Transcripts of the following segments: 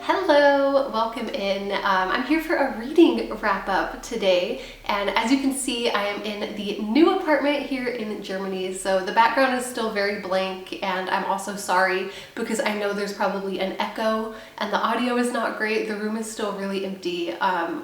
Hello, welcome in. I'm here for a reading wrap up today, and as you can see, I am in the new apartment here in Germany, so the background is still very blank, and I'm also sorry because I know there's probably an echo and the audio is not great. The room is still really empty.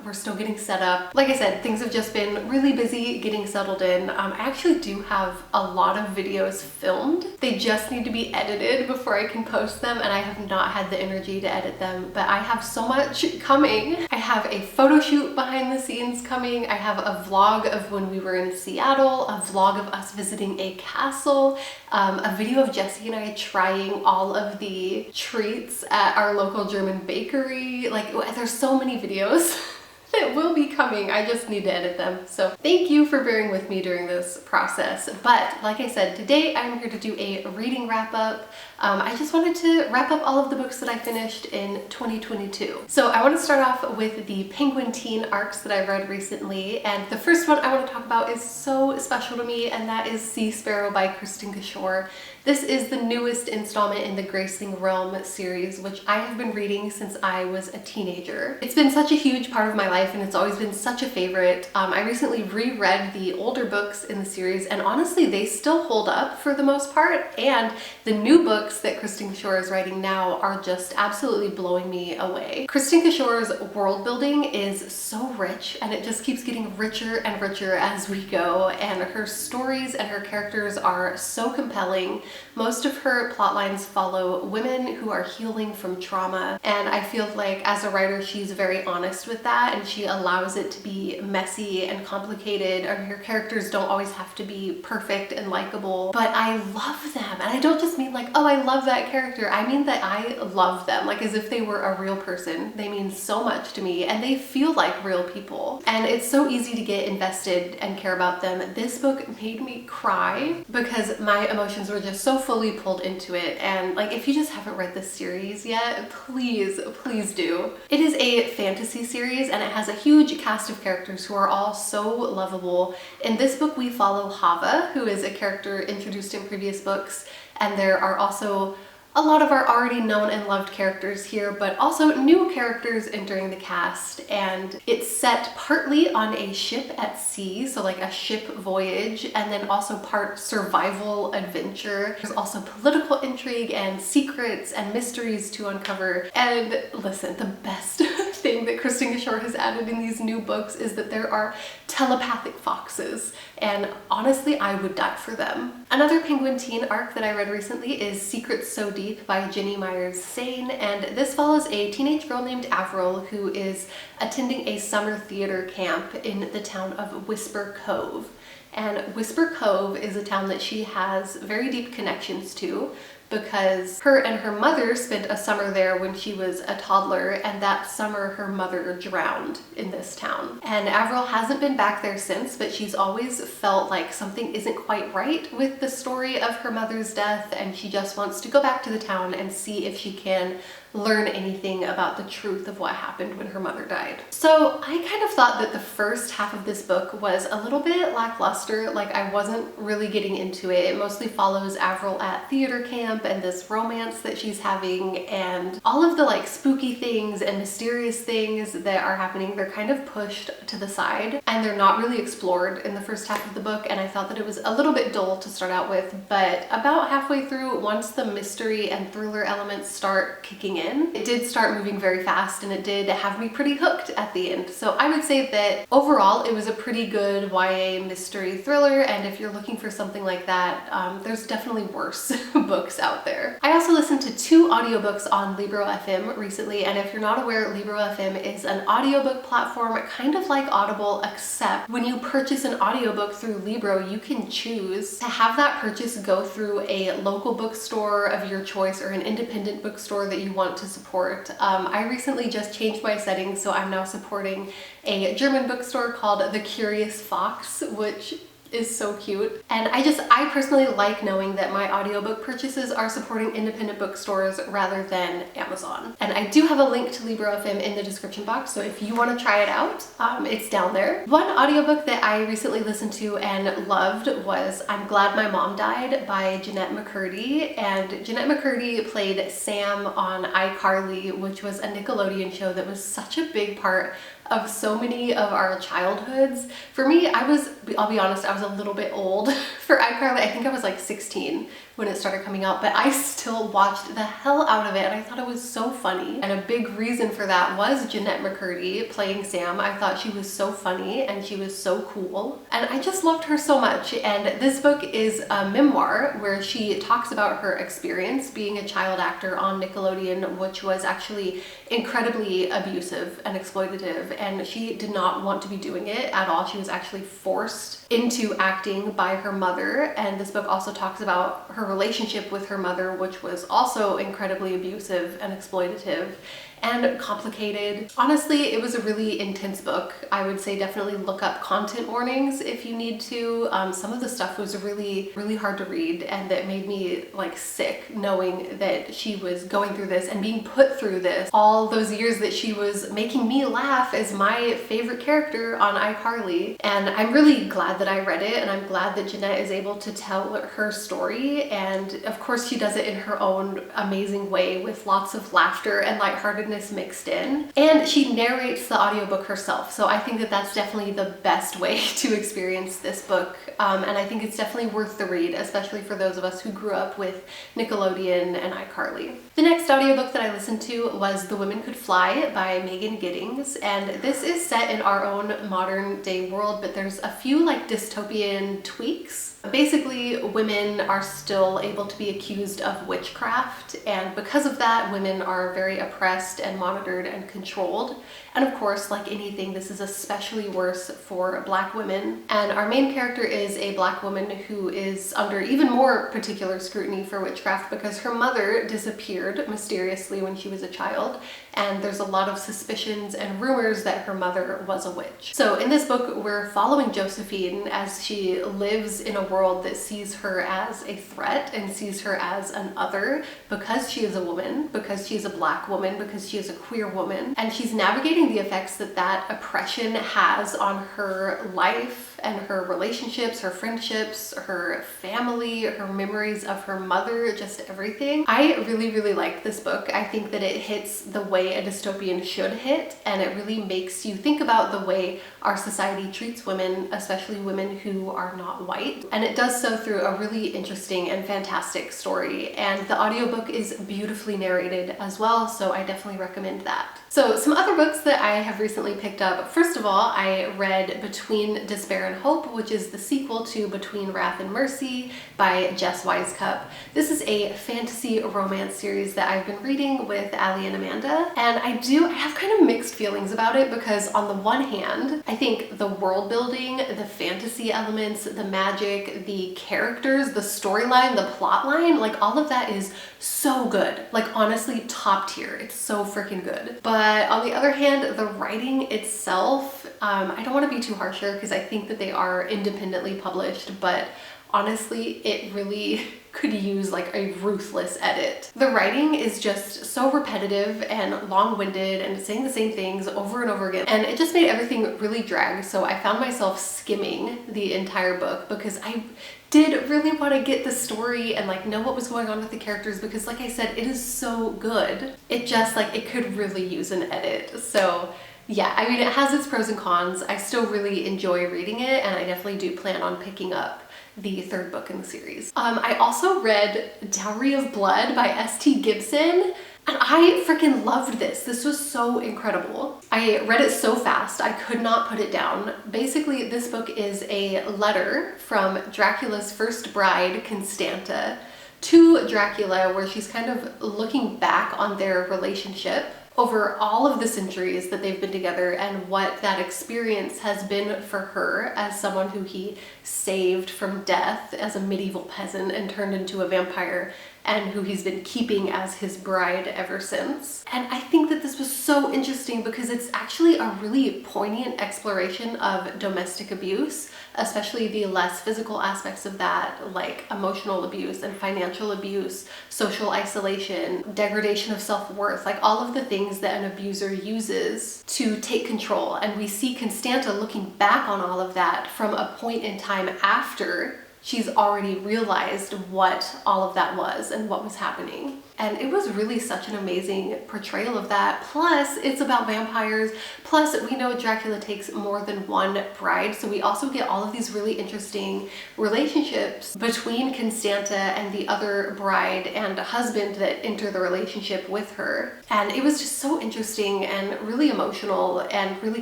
We're still getting set up. Like I said, things have just been really busy getting settled in. I actually do have a lot of videos filmed. They just need to be edited before I can post them, and I have not had the energy to edit them. But I have so much coming. I have a photo shoot behind the scenes coming. I have a vlog of when we were in Seattle, a vlog of us visiting a castle, a video of Jesse and I trying all of the treats at our local German bakery. Like, there's so many videos that will be coming. I just need to edit them. So thank you for bearing with me during this process. But like I said, today I'm here to do a reading wrap up. I just wanted to wrap up all of the books that I finished in 2022. So I want to start off with the Penguin Teen arcs that I read recently. And the first one I want to talk about is so special to me, and that is Sea Sparrow by Kristen Kishore. This is the newest installment in the Graceling Realm series, which I have been reading since I was a teenager. It's been such a huge part of my life, and it's always been such a favorite. I recently reread the older books in the series, and honestly, they still hold up for the most part, and the new books that Kristen Kishore is writing now are just absolutely blowing me away. Kristen Kishore's world building is so rich, and it just keeps getting richer and richer as we go, and her stories and her characters are so compelling. Most of her plot lines follow women who are healing from trauma, and I feel like as a writer she's very honest with that, and she allows it to be messy and complicated, and her characters don't always have to be perfect and likable, but I love them. And I don't just mean like, oh, I love that character. I mean that I love them, like as if they were a real person. They mean so much to me, and they feel like real people, and it's so easy to get invested and care about them. This book made me cry because my emotions were just so fully pulled into it, and like if you just haven't read this series yet, please do. It is a fantasy series, and it has a huge cast of characters who are all so lovable. In this book we follow Hava, who is a character introduced in previous books, and there are also a lot of our already known and loved characters here, but also new characters entering the cast. And it's set partly on a ship at sea, so like a ship voyage, and then also part survival adventure. There's also political intrigue and secrets and mysteries to uncover. And listen, the best thing that Kristen Kishore has added in these new books is that there are telepathic foxes, and honestly I would die for them. Another Penguin Teen arc that I read recently is Secrets So Deep by Jenny Myers Sane, and this follows a teenage girl named Avril who is attending a summer theater camp in the town of Whisper Cove. And Whisper Cove is a town that she has very deep connections to because her and her mother spent a summer there when she was a toddler, and that summer her mother drowned in this town. And Avril hasn't been back there since, but she's always felt like something isn't quite right with the story of her mother's death, and she just wants to go back to the town and see if she can learn anything about the truth of what happened when her mother died. So I kind of thought that the first half of this book was a little bit lackluster, like I wasn't really getting into it. It mostly follows Avril at theater camp and this romance that she's having, and all of the like spooky things and mysterious things that are happening, they're kind of pushed to the side and they're not really explored in the first half of the book, and I thought that it was a little bit dull to start out with. But about halfway through, once the mystery and thriller elements start kicking in, it did start moving very fast, and it did have me pretty hooked at the end. So I would say that overall it was a pretty good YA mystery thriller, and if you're looking for something like that, there's definitely worse books out there. I also listened to 2 audiobooks on Librofm recently, and if you're not aware, Librofm is an audiobook platform kind of like Audible, except when you purchase an audiobook through Libro, you can choose to have that purchase go through a local bookstore of your choice or an independent bookstore that you want to support. I recently just changed my settings, so I'm now supporting a German bookstore called The Curious Fox, which is so cute. And I personally like knowing that my audiobook purchases are supporting independent bookstores rather than Amazon. And I do have a link to Librofm in the description box, so if you want to try it out, it's down there. One audiobook that I recently listened to and loved was I'm Glad My Mom Died by Jeanette McCurdy. And Jeanette McCurdy played Sam on iCarly, which was a Nickelodeon show that was such a big part of so many of our childhoods. For me, I'll be honest, I was a little bit old for iCarly. I think I was like 16 when it started coming out, but I still watched the hell out of it and I thought it was so funny. And a big reason for that was Jeanette McCurdy playing Sam. I thought she was so funny and she was so cool. And I just loved her so much. And this book is a memoir where she talks about her experience being a child actor on Nickelodeon, which was actually incredibly abusive and exploitative. And she did not want to be doing it at all. She was actually forced into acting by her mother. And this book also talks about her relationship with her mother, which was also incredibly abusive and exploitative and complicated. Honestly, it was a really intense book. I would say definitely look up content warnings if you need to. Some of the stuff was really, really hard to read, and that made me like sick knowing that she was going through this and being put through this all those years that she was making me laugh as my favorite character on iCarly. And I'm really glad that I read it, and I'm glad that Jeanette is able to tell her story. And of course she does it in her own amazing way with lots of laughter and lightheartedness mixed in. And she narrates the audiobook herself. So I think that that's definitely the best way to experience this book. And I think it's definitely worth the read, especially for those of us who grew up with Nickelodeon and iCarly. The next audiobook that I listened to was The Women Could Fly by Megan Giddings. And this is set in our own modern day world, but there's a few like dystopian tweaks. Basically, women are still able to be accused of witchcraft, and because of that, women are very oppressed and monitored and controlled. And of course, like anything, this is especially worse for Black women. And our main character is a Black woman who is under even more particular scrutiny for witchcraft because her mother disappeared mysteriously when she was a child, and there's a lot of suspicions and rumors that her mother was a witch. So in this book, we're following Josephine as she lives in a world that sees her as a threat and sees her as an other because she is a woman, because she's a Black woman, because she is a queer woman, and she's navigating the effects that that oppression has on her life and her relationships, her friendships, her family, her memories of her mother, just everything. I really, really like this book. I think that it hits the way a dystopian should hit, and it really makes you think about the way our society treats women, especially women who are not white. And it does so through a really interesting and fantastic story. And the audiobook is beautifully narrated as well, so I definitely recommend that. So some other books that I have recently picked up. First of all, I read Between Despair and Hope, which is the sequel to Between Wrath and Mercy by Jess Wisecup. This is a fantasy romance series that I've been reading with Allie and Amanda, and I have kind of mixed feelings about it because on the one hand, I think the world building, the fantasy elements, the magic, the characters, the storyline, the plot line, like all of that is so good. Like honestly, top tier. It's so freaking good. But on the other hand, the writing itself, I don't want to be too harsh here because I think that they are independently published, but honestly, it really could use like a ruthless edit. The writing is just so repetitive and long-winded and saying the same things over and over again, and it just made everything really drag. So I found myself skimming the entire book because I did really want to get the story and like know what was going on with the characters, because like I said, it is so good. It just like, it could really use an edit. So yeah, I mean, it has its pros and cons. I still really enjoy reading it, and I definitely do plan on picking up the third book in the series. I also read Dowry of Blood by S.T. Gibson, and I freaking loved this. This was so incredible. I read it so fast, I could not put it down. Basically, this book is a letter from Dracula's first bride, Constanta, to Dracula, where she's kind of looking back on their relationship over all of the centuries that they've been together and what that experience has been for her as someone who he saved from death as a medieval peasant and turned into a vampire and who he's been keeping as his bride ever since. And I think that this was so interesting because it's actually a really poignant exploration of domestic abuse, especially the less physical aspects of that, like emotional abuse and financial abuse, social isolation, degradation of self-worth, like all of the things that an abuser uses to take control. And we see Constanta looking back on all of that from a point in time after she's already realized what all of that was and what was happening. And it was really such an amazing portrayal of that. Plus, it's about vampires. Plus, we know Dracula takes more than one bride. So we also get all of these really interesting relationships between Constanta and the other bride and husband that enter the relationship with her. And it was just so interesting and really emotional and really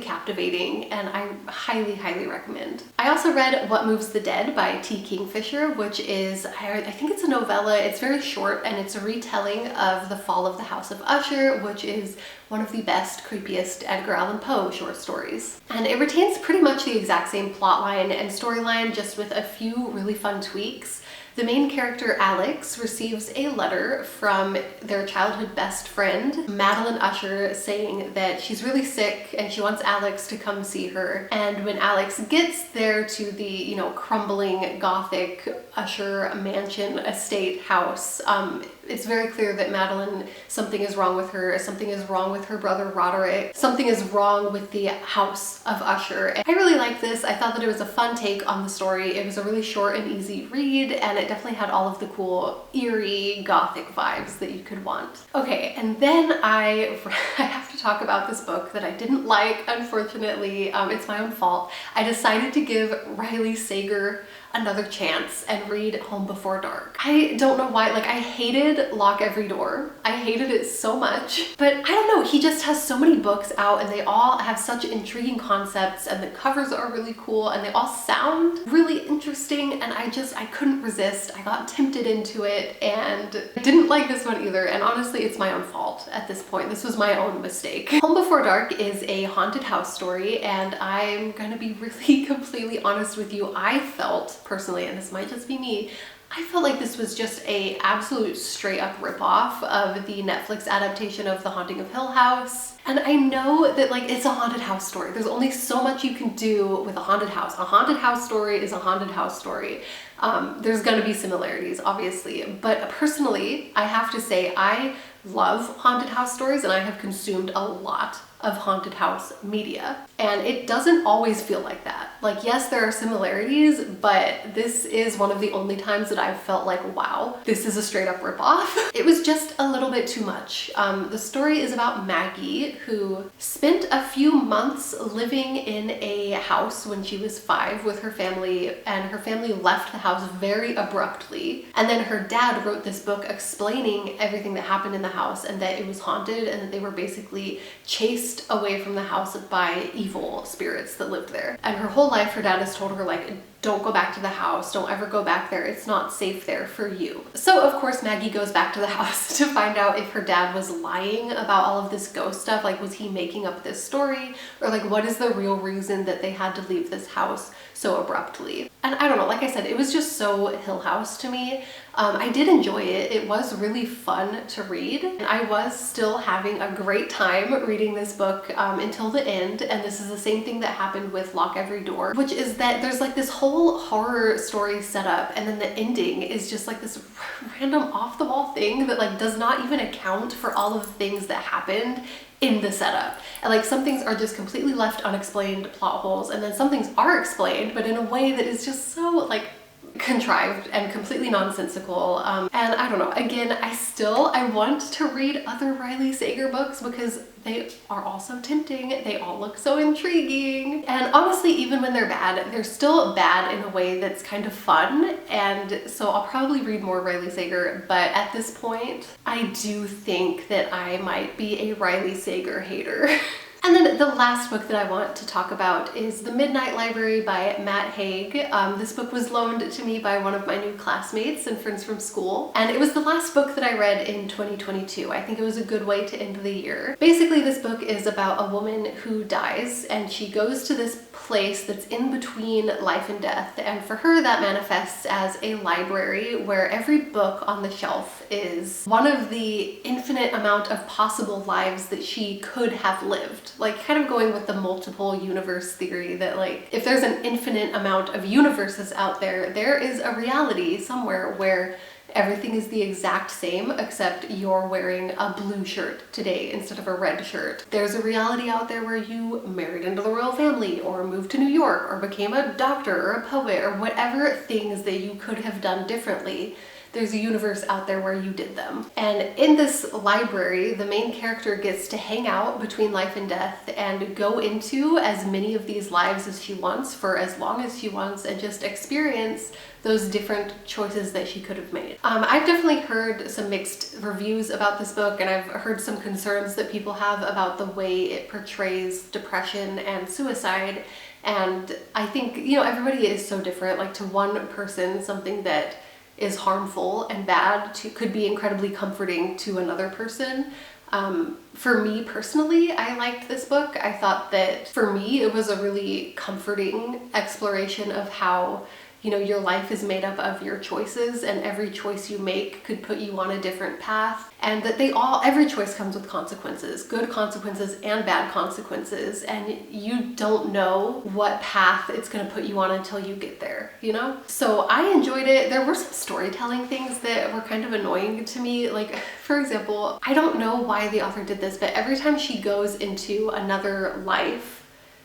captivating. And I highly, highly recommend. I also read What Moves the Dead by T. Kingfisher, which is, I think it's a novella. It's very short and it's a retelling of The Fall of the House of Usher, which is one of the best, creepiest Edgar Allan Poe short stories. And it retains pretty much the exact same plotline and storyline, just with a few really fun tweaks. The main character, Alex, receives a letter from their childhood best friend, Madeline Usher, saying that she's really sick and she wants Alex to come see her. And when Alex gets there to the, you know, crumbling Gothic Usher mansion estate house, it's very clear that Madeline, something is wrong with her, something is wrong with her brother Roderick, something is wrong with the house of Usher. And I really liked this. I thought that it was a fun take on the story. It was a really short and easy read, and it definitely had all of the cool, eerie, Gothic vibes that you could want. Okay, and then I have to talk about this book that I didn't like, unfortunately. It's my own fault. I decided to give Riley Sager another chance and read Home Before Dark. I don't know why, like I hated Lock Every Door. I hated it so much, but I don't know, he just has so many books out and they all have such intriguing concepts and the covers are really cool and they all sound really interesting, and I couldn't resist. I got tempted into it and I didn't like this one either, and honestly it's my own fault at this point. This was my own mistake. Home Before Dark is a haunted house story, and I'm gonna be really completely honest with you. I felt personally, and this might just be me, I felt like this was just a absolute straight up ripoff of the Netflix adaptation of The Haunting of Hill House. And I know that like it's a haunted house story. There's only so much you can do with a haunted house. A haunted house story is a haunted house story. There's gonna be similarities, obviously, but personally, I have to say I love haunted house stories and I have consumed a lot of haunted house media, and it doesn't always feel like that. Like, yes, there are similarities, but this is one of the only times that I've felt like, wow, this is a straight up ripoff. It was just a little bit too much. The story is about Maggie, who spent a few months living in a house when she was 5 with her family, and her family left the house very abruptly. And then her dad wrote this book explaining everything that happened in the house and that it was haunted and that they were basically chased away from the house by evil spirits that lived there. And her whole life her dad has told her, like, don't go back to the house, don't ever go back there, it's not safe there for you. So of course Maggie goes back to the house to find out if her dad was lying about all of this ghost stuff. Like, was he making up this story, or like what is the real reason that they had to leave this house so abruptly? And I don't know, like I said, it was just so Hill House to me. I did enjoy it. It was really fun to read. And I was still having a great time reading this book until the end. And this is the same thing that happened with Lock Every Door, which is that there's like this whole horror story set up, and then the ending is just like this random off-the-wall thing that like does not even account for all of the things that happened in the setup. And like some things are just completely left unexplained plot holes, and then some things are explained, but in a way that is just so like contrived and completely nonsensical. And I don't know, again, I want to read other Riley Sager books because they are all so tempting. They all look so intriguing. And honestly, even when they're bad, they're still bad in a way that's kind of fun. And so I'll probably read more Riley Sager, but at this point, I do think that I might be a Riley Sager hater. And then the last book that I want to talk about is The Midnight Library by Matt Haig. This book was loaned to me by one of my new classmates and friends from school, and it was the last book that I read in 2022. I think it was a good way to end the year. Basically, this book is about a woman who dies, and she goes to this place that's in between life and death, and for her that manifests as a library where every book on the shelf is one of the infinite amount of possible lives that she could have lived. Like, kind of going with the multiple universe theory that, like, if there's an infinite amount of universes out there, there is a reality somewhere where everything is the exact same except you're wearing a blue shirt today instead of a red shirt. There's a reality out there where you married into the royal family or moved to New York or became a doctor or a poet or whatever things that you could have done differently. There's a universe out there where you did them. And in this library, the main character gets to hang out between life and death and go into as many of these lives as she wants for as long as she wants and just experience those different choices that she could have made. I've definitely heard some mixed reviews about this book, and I've heard some concerns that people have about the way it portrays depression and suicide. And I think, you know, everybody is so different. Like, to one person, something that is harmful and bad could be incredibly comforting to another person. For me personally, I liked this book. I thought that for me it was a really comforting exploration of how, you know, your life is made up of your choices, and every choice you make could put you on a different path, and that every choice comes with consequences, good consequences and bad consequences, and you don't know what path it's going to put you on until you get there, you know? So I enjoyed it. There were some storytelling things that were kind of annoying to me. Like, for example, I don't know why the author did this, but every time she goes into another life,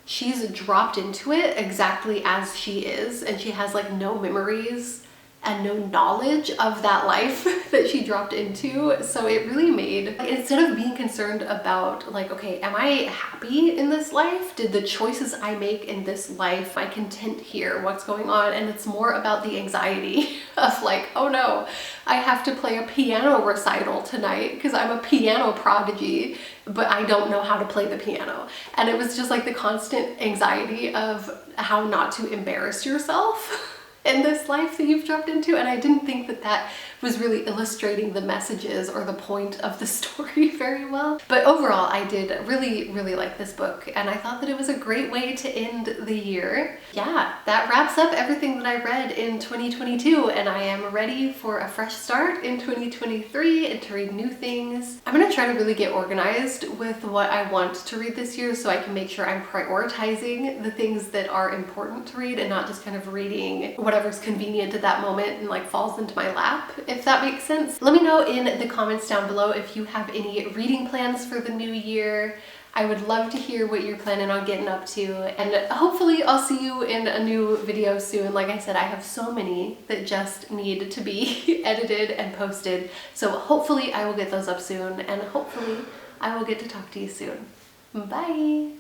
she's dropped into it exactly as she is, and she has like no memories and no knowledge of that life that she dropped into. So it really made, like, instead of being concerned about like, okay, am I happy in this life? Did the choices I make in this life, am I content here? What's going on? And it's more about the anxiety of like, oh no, I have to play a piano recital tonight because I'm a piano prodigy, but I don't know how to play the piano. And it was just like the constant anxiety of how not to embarrass yourself in this life that you've dropped into. And I didn't think that that was really illustrating the messages or the point of the story very well. But overall, I did really, really like this book, and I thought that it was a great way to end the year. Yeah, that wraps up everything that I read in 2022, and I am ready for a fresh start in 2023 and to read new things. I'm gonna try to really get organized with what I want to read this year so I can make sure I'm prioritizing the things that are important to read and not just kind of reading whatever's convenient at that moment and like falls into my lap, if that makes sense. Let me know in the comments down below if you have any reading plans for the new year. I would love to hear what you're planning on getting up to, and hopefully I'll see you in a new video soon. Like I said, I have so many that just need to be edited and posted, so hopefully I will get those up soon, and hopefully I will get to talk to you soon. Bye!